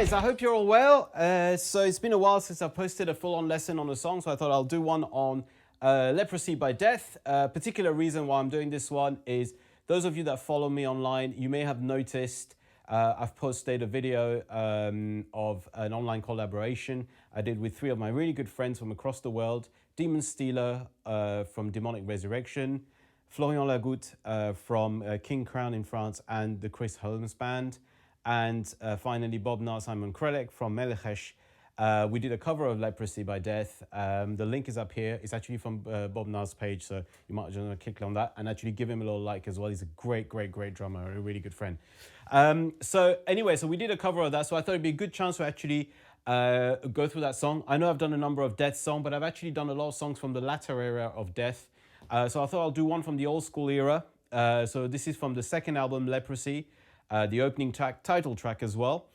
guys, I hope you're all well. So it's been a while since I've posted a full-on lesson on a song, so I thought I'll do one on Leprosy by Death. Particular reason why I'm doing this one is those of you that follow me online, you may have noticed I've posted a video of an online collaboration I did with three of my really good friends from across the world. Demon Stealer from Demonic Resurrection, Florian Lagoutte from King Crown in France and the Chris Holmes Band, and finally Bob Nar Simon Krelek from Melechesh. We did a cover of Leprosy by Death. The link is up here. It's actually from Bob Nar's page, so you might just want to click on that and actually give him a little like as well. He's a great drummer, a really good friend. So we did a cover of that, so I thought it'd be a good chance to actually go through that song. I know I've done a number of Death songs, but I've actually done a lot of songs from the latter era of Death. So I thought I'll do one from the old school era. So this is from the second album, Leprosy, the opening track, title track as well.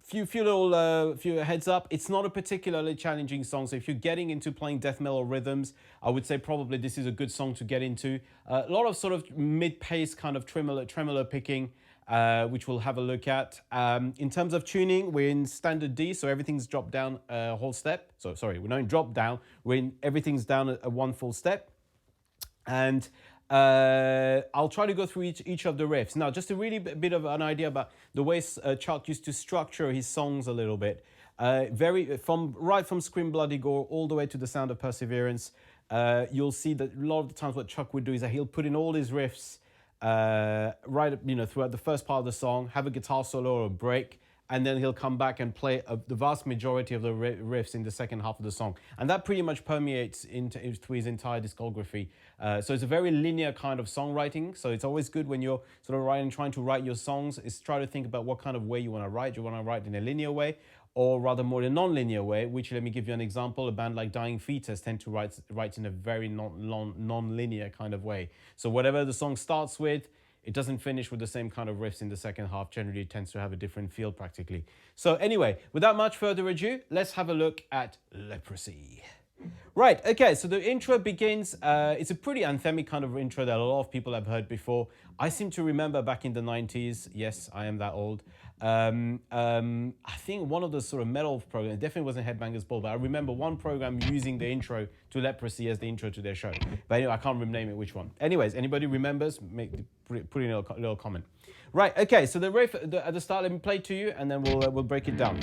Few heads up. It's not a particularly challenging song, so if you're getting into playing death metal rhythms, I would say probably this is a good song to get into. A lot of sort of mid-pace kind of tremolo picking, which we'll have a look at. In terms of tuning, we're in standard D, so everything's dropped down a whole step. So sorry, we're not in drop down. Everything's down a one full step, and I'll try to go through each of the riffs. Now, just a really bit of an idea about the way Chuck used to structure his songs a little bit. Right from Scream Bloody Gore all the way to the Sound of Perseverance. You'll see that a lot of the times what Chuck would do is that he'll put in all his riffs throughout the first part of the song, have a guitar solo or a break, and then he'll come back and play the vast majority of the riffs in the second half of the song. And that pretty much permeates into his entire discography. So it's a very linear kind of songwriting. So it's always good when you're sort of trying to write your songs, is try to think about what kind of way you want to write. Do you want to write in a linear way, or rather more in a non-linear way, which, let me give you an example. A band like Dying Fetus tend to write in a very non-linear kind of way. So whatever the song starts with, it doesn't finish with the same kind of riffs in the second half. Generally, it tends to have a different feel practically. So anyway, without much further ado, let's have a look at Leprosy. Right, okay, so the intro begins, it's a pretty anthemic kind of intro that a lot of people have heard before. I seem to remember back in the 90s, yes, I am that old. I think one of the sort of metal programs, definitely wasn't Headbangers Ball, but I remember one program using the intro to Leprosy as the intro to their show. But anyway, I can't rename it which one. Anyways, anybody remembers, put in a little comment. Right, okay, so the riff at the start, let me play it to you and then we'll break it down.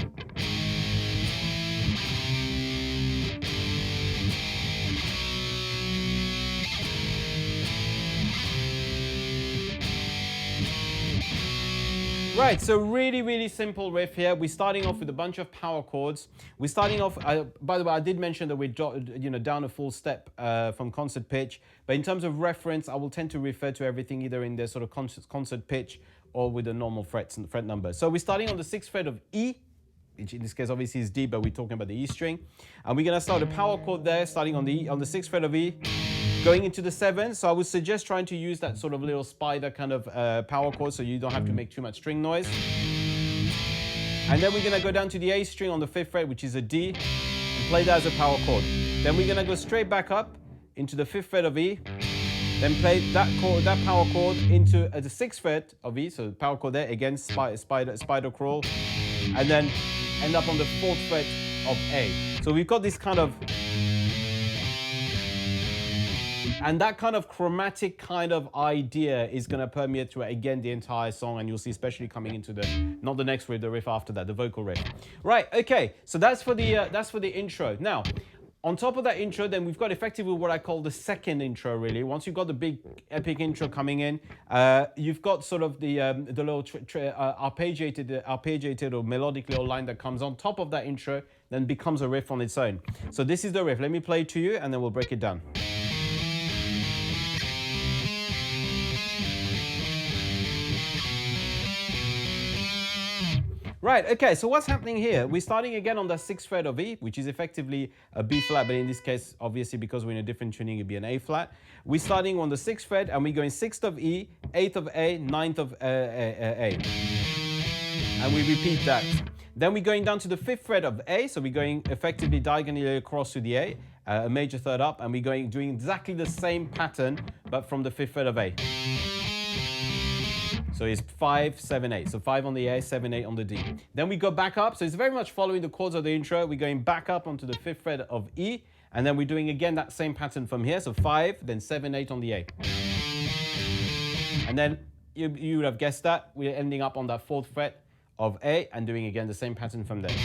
Right, so really simple riff here. We're starting off with a bunch of power chords. We're starting off, by the way, I did mention that we're down a full step from concert pitch, but in terms of reference, I will tend to refer to everything either in the sort of concert pitch or with the normal fret number. So we're starting on the 6th fret of E, which in this case obviously is D, but we're talking about the E string. And we're gonna start a power chord there, starting on the 6th fret of E, going into the 7th. So I would suggest trying to use that sort of little spider kind of power chord so you don't have to make too much string noise. And then we're gonna go down to the A string on the 5th fret, which is a D, and play that as a power chord. Then we're gonna go straight back up into the 5th fret of E, then play that power chord into the 6th fret of E, so power chord there, again, spider crawl, and then end up on the 4th fret of A. So we've got this kind of, and that kind of chromatic kind of idea is going to permeate through, again, the entire song, and you'll see especially coming into not the next riff, the riff after that, the vocal riff. Right, okay, so that's for the intro. Now, on top of that intro, then we've got effectively what I call the second intro, really. Once you've got the big epic intro coming in, you've got sort of the little arpeggiated or melodic little line that comes on top of that intro, then becomes a riff on its own. So this is the riff. Let me play it to you, and then we'll break it down. Right, okay, so what's happening here? We're starting again on the 6th fret of E, which is effectively a B flat, but in this case, obviously, because we're in a different tuning, it'd be an A flat. We're starting on the 6th fret, and we're going 6th of E, 8th of A, 9th of A. And we repeat that. Then we're going down to the 5th fret of A, so we're going effectively diagonally across to the A, a major third up, and we're doing exactly the same pattern, but from the 5th fret of A. So it's 5, 7, 8. So 5 on the A, 7, 8 on the D. Then we go back up. So it's very much following the chords of the intro. We're going back up onto the 5th fret of E. And then we're doing again that same pattern from here. So 5, then 7, 8 on the A. And then you would have guessed that. We're ending up on that 4th fret of A and doing again the same pattern from there.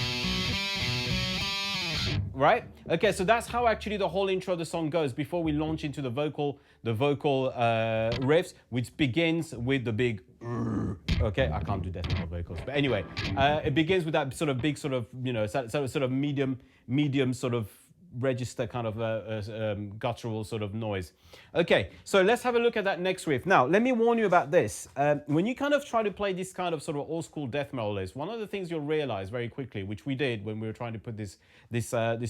Right? Okay, so that's how actually the whole intro of the song goes before we launch into the vocal riffs, which begins with the big. Okay, I can't do death metal vocals, but anyway, it begins with that sort of big sort of sort of medium sort of register kind of guttural sort of noise. Okay, so let's have a look at that next riff. Now, let me warn you about this. When you kind of try to play this kind of sort of old school death metal list, one of the things you'll realize very quickly, which we did when we were trying to put this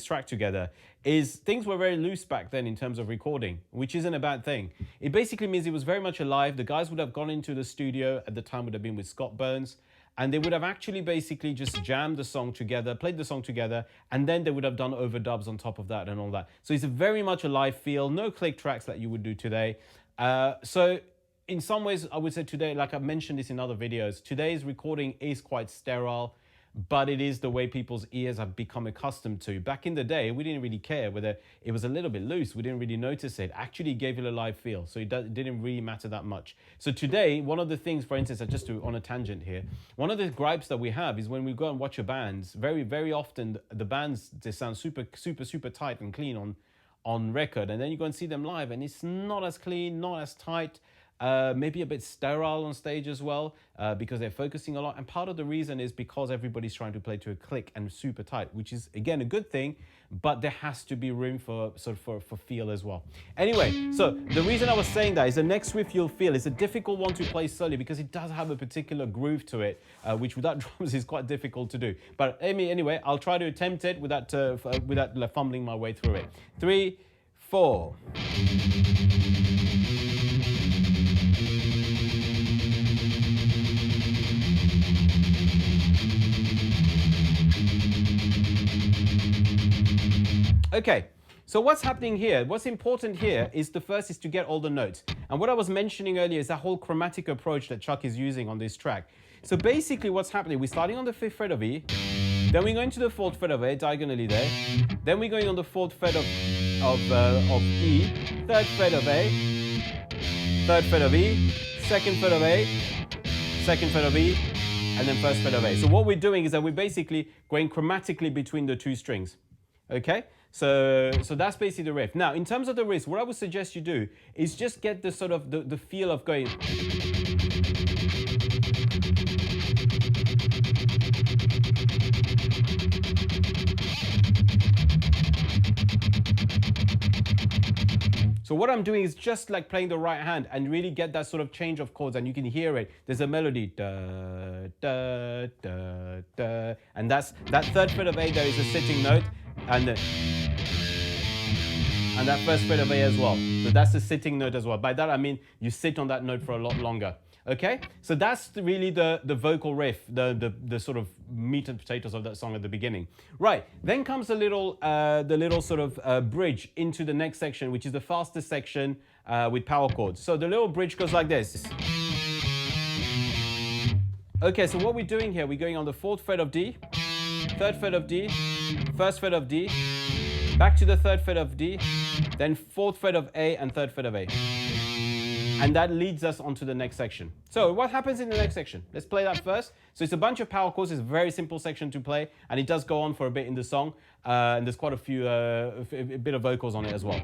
track together, is things were very loose back then in terms of recording, which isn't a bad thing. It basically means it was very much alive. The guys would have gone into the studio at the time, would have been with Scott Burns, and they would have actually basically just jammed the song together, played the song together, and then they would have done overdubs on top of that and all that. So it's very much a live feel, no click tracks that you would do today. So in some ways, I would say today, like I've mentioned this in other videos, today's recording is quite sterile, but it is the way people's ears have become accustomed to. Back in the day, we didn't really care whether it was a little bit loose. We didn't really notice it. Actually, it gave it a live feel, so it didn't really matter that much. So today, one of the things, for instance, just on a tangent here, one of the gripes that we have is when we go and watch a band, very, very often the bands, they sound super, super, super tight and clean on record, and then you go and see them live, and it's not as clean, not as tight. Maybe a bit sterile on stage as well, because they're focusing a lot. And part of the reason is because everybody's trying to play to a click and super tight, which is again a good thing, but there has to be room for feel as well. Anyway, so the reason I was saying that is the next riff you'll feel is a difficult one to play slowly because it does have a particular groove to it, which without drums is quite difficult to do. But anyway, I'll try to attempt it without fumbling my way through it. 3, 4. Okay, so what's happening here? What's important here is the first is to get all the notes. And what I was mentioning earlier is that whole chromatic approach that Chuck is using on this track. So basically what's happening, we're starting on the 5th fret of E, then we're going to the 4th fret of A, diagonally there, then we're going on the 4th fret of E, 3rd fret of A, 3rd fret of E, 2nd fret of A, 2nd fret of E, and then 1st fret of A. So what we're doing is that we're basically going chromatically between the two strings. Okay, so that's basically the riff. Now, in terms of the riff, what I would suggest you do is just get the sort of the feel of going. So what I'm doing is just like playing the right hand and really get that sort of change of chords, and you can hear it. There's a melody, da, da, da, da, and that 3rd fret of A there is a sitting note, and that 1st fret of A as well. So that's the sitting note as well. By that I mean you sit on that note for a lot longer. Okay, so that's really the vocal riff, the sort of meat and potatoes of that song at the beginning. Right, then comes the little sort of bridge into the next section, which is the fastest section with power chords. So the little bridge goes like this. Okay, so what we're doing here, we're going on the 4th fret of D, 3rd fret of D, 1st fret of D, back to the 3rd fret of D, then 4th fret of A and 3rd fret of A. And that leads us on to the next section. So what happens in the next section? Let's play that first. So it's a bunch of power chords. It's a very simple section to play, and it does go on for a bit in the song. And there's quite a few, a bit of vocals on it as well.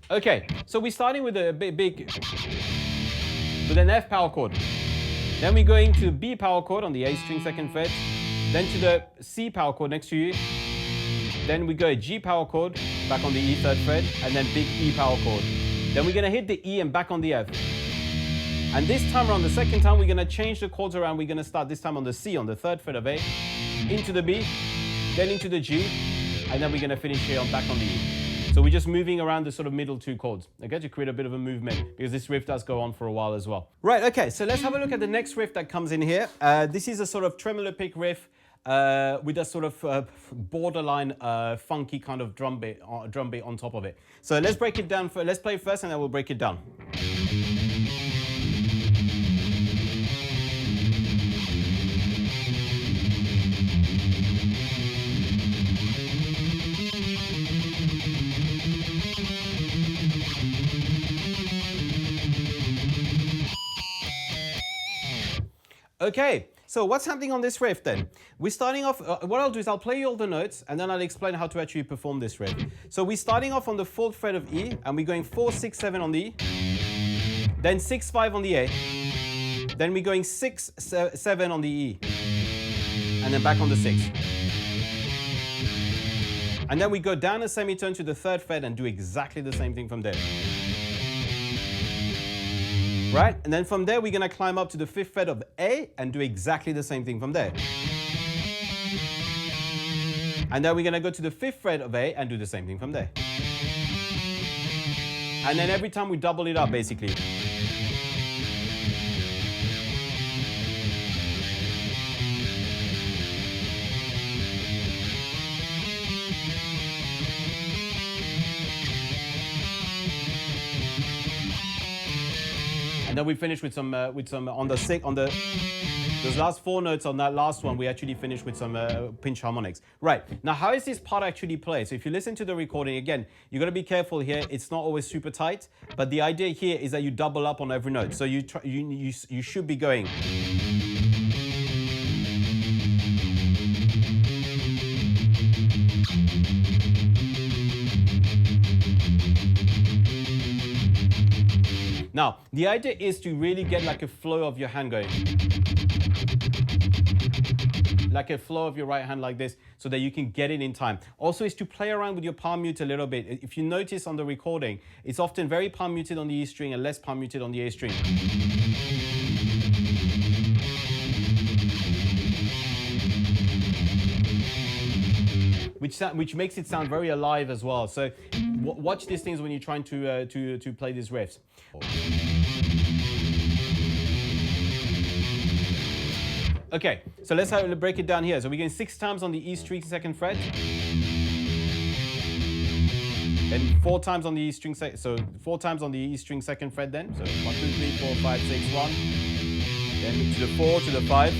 Okay, so we're starting with a with an F power chord. Then we're going to B power chord on the A string 2nd fret, then to the C power chord next to you. Then we go a G power chord back on the E 3rd fret, and then big E power chord. Then we're gonna hit the E and back on the F. And this time around, the second time, we're gonna change the chords around. We're gonna start this time on the C on the 3rd fret of A, into the B, then into the G, and then we're gonna finish here on back on the E. So we're just moving around the sort of middle two chords, okay, to create a bit of a movement, because this riff does go on for a while as well. Right, okay, so let's have a look at the next riff that comes in here. This is a sort of tremolo pick riff with a sort of borderline funky kind of drum beat on top of it. So let's break it down. Let's play it first and then we'll break it down. Okay, so what's happening on this riff then? We're starting off, what I'll do is I'll play you all the notes and then I'll explain how to actually perform this riff. So we're starting off on the 4th fret of E and we're going 4, 6, 7 on the E, then 6, 5 on the A, then we're going 6, 7 on the E, and then back on the 6. And then we go down a semitone to the 3rd fret and do exactly the same thing from there. Right, and then from there we're going to climb up to the 5th fret of A and do exactly the same thing from there. And then we're going to go to the 5th fret of A and do the same thing from there. And then every time we double it up basically. And then we finish with some on those last 4 notes on that last one, we actually finish with some pinch harmonics. Right, now how is this part actually played? So if you listen to the recording, again, you got to be careful here. It's not always super tight, but the idea here is that you double up on every note. So you should be going. Now, the idea is to really get like a flow of your hand going. Like a flow of your right hand like this, so that you can get it in time. Also is to play around with your palm mute a little bit. If you notice on the recording, it's often very palm muted on the E string and less palm muted on the A string. Which makes it sound very alive as well. So watch these things when you're trying to play these riffs. Okay, so let's break it down here. So we're going 6 times on the E string 2nd fret, then 4 times on the E string, so 4 times on the E string 2nd fret then. So 1, 2, 3, 4, 5, 6, 1. Then to the 4, to the 5.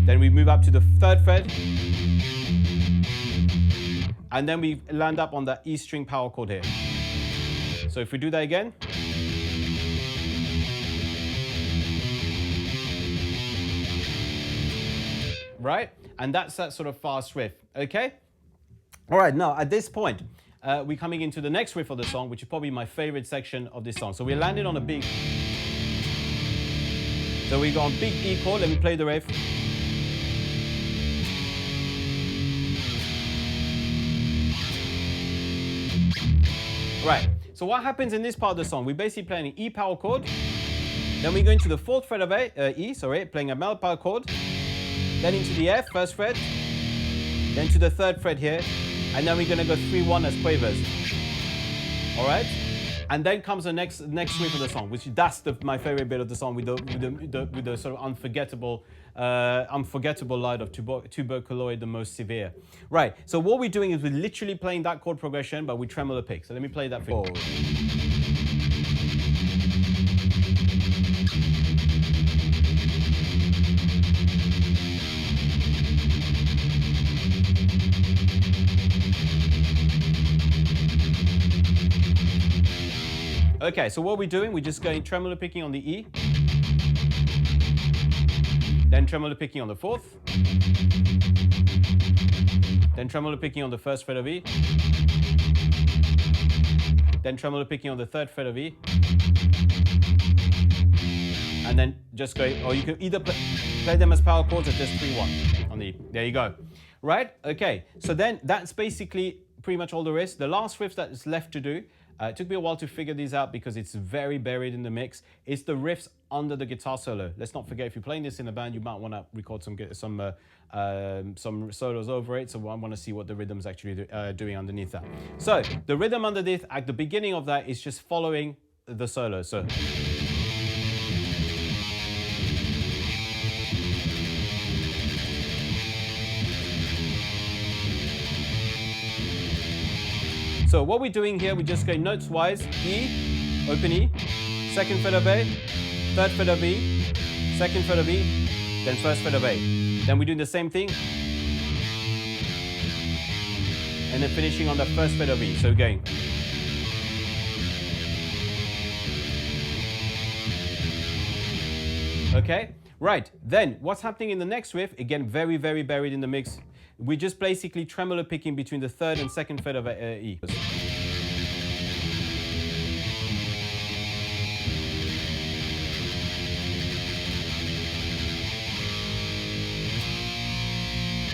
Then we move up to the 3rd fret. And then we land up on the E string power chord here. So if we do that again. Right? And that's that sort of fast riff, okay? All right, now at this point, we're coming into the next riff of the song, which is probably my favorite section of this song. So we're landing on a big, so we go on big E chord. Let me play the riff. Right, so what happens in this part of the song? We basically play an E power chord, then we go into the 4th fret of E, playing a mel power chord, then into the F, 1st fret, then to the 3rd fret here, and then we're going to go 3-1 as quavers. All right? And then comes the next riff of the song, which that's my favorite bit of the song with the sort of unforgettable light of tuberculoid, the most severe. Right, so what we're doing is we're literally playing that chord progression, but with tremolo pick. So let me play that for you. Okay, so what we're doing, we're just going tremolo picking on the E, then tremolo picking on the 4th, then tremolo picking on the 1st fret of E, then tremolo picking on the 3rd fret of E, and then just go, or you can either play them as power chords or just 3-1 on the E. There you go. Right? Okay, so then that's basically pretty much all there is. The last riff that is left to do It took me a while to figure these out because it's very buried in the mix. It's the riffs under the guitar solo. Let's not forget, if you're playing this in a band, you might want to record some solos over it. So I want to see what the rhythm's actually doing underneath that. So the rhythm underneath at the beginning of that is just following the solo. So so what we're doing here, we're just going notes wise: E, open E, second fret of A, third fret of E, second fret of E, then first fret of A. Then we're doing the same thing, and then finishing on the first fret of E. So again. Okay, right. Then what's happening in the next riff? Again, very, very buried in the mix. We're just basically tremolo picking between the third and second fret of E.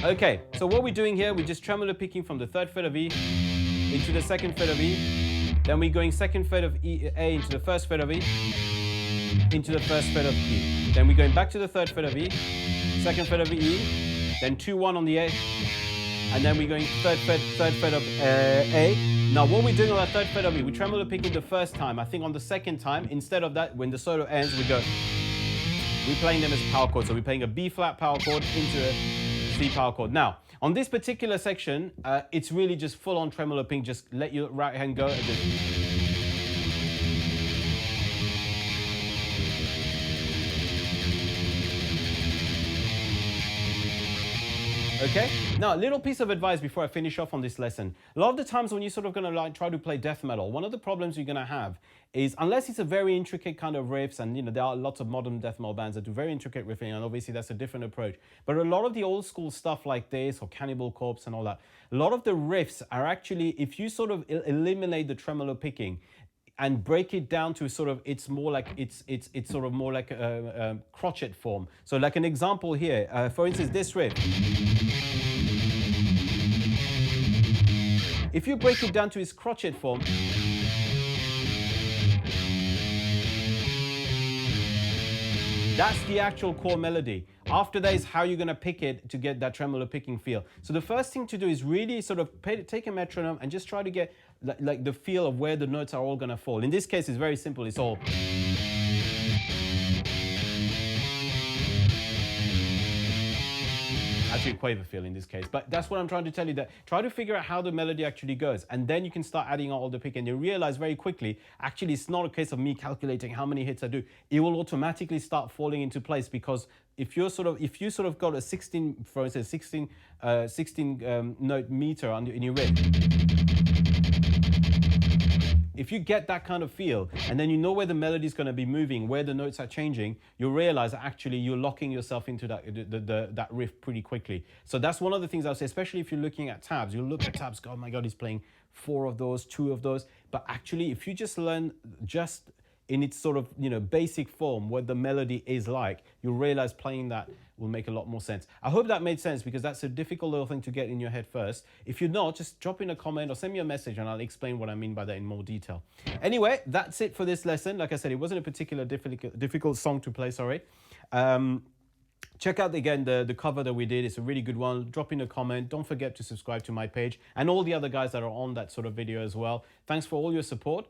Okay, so what we're doing here, we're just tremolo picking from the third fret of E into the second fret of E. Then we're going second fret of E, A into the first fret of E, into the first fret of E. Then we're going back to the third fret of E, second fret of E, then 2-1 on the A, and then we're going third fret of A. Now what we're doing on that third fret of E, we're tremolo picking the first time. I think on the second time, instead of that, when the solo ends, we're playing them as power chords. So we're playing a B flat power chord into a C power chord. Now, on this particular section, it's really just full on tremolo picking. Just let your right hand go. Okay, now a little piece of advice before I finish off on this lesson. A lot of the times when you're sort of going to try to play death metal, one of the problems you're going to have is, unless it's a very intricate kind of riffs, and there are lots of modern death metal bands that do very intricate riffing, and obviously that's a different approach. But a lot of the old school stuff like this, or Cannibal Corpse and all that, a lot of the riffs are actually, if you sort of eliminate the tremolo picking and break it down to sort of, it's more like, it's sort of more like a crotchet form. So like an example here, for instance, this riff. If you break it down to its crotchet form, that's the actual core melody. After that is how you're going to pick it to get that tremolo picking feel. So the first thing to do is really sort of take a metronome and just try to get like the feel of where the notes are all going to fall. In this case, it's very simple. It's all. Actually, quaver feel in this case, but that's what I'm trying to tell you, that try to figure out how the melody actually goes, and then you can start adding all the pick, and you realize very quickly, actually, it's not a case of me calculating how many hits I do. It will automatically start falling into place, because if you sort of got a 16, for instance, 16 note meter in your riff. If you get that kind of feel, and then you know where the melody is going to be moving, where the notes are changing, you'll realize that actually you're locking yourself into that riff pretty quickly. So that's one of the things I'll say, especially if you're looking at tabs. You'll look at tabs, oh my God, he's playing 4 of those, 2 of those. But actually, if you just learn just in its sort of, basic form, what the melody is like, you'll realize playing that will make a lot more sense. I hope that made sense, because that's a difficult little thing to get in your head first. If you're not, just drop in a comment or send me a message and I'll explain what I mean by that in more detail. Anyway, that's it for this lesson. Like I said, it wasn't a particular difficult song to play, sorry. Check out again the cover that we did. It's a really good one. Drop in a comment. Don't forget to subscribe to my page and all the other guys that are on that sort of video as well. Thanks for all your support.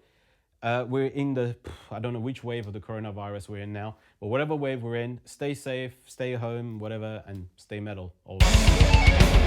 We're in the, I don't know which wave of the coronavirus we're in now, but whatever wave we're in, stay safe, stay home, whatever, and stay metal always.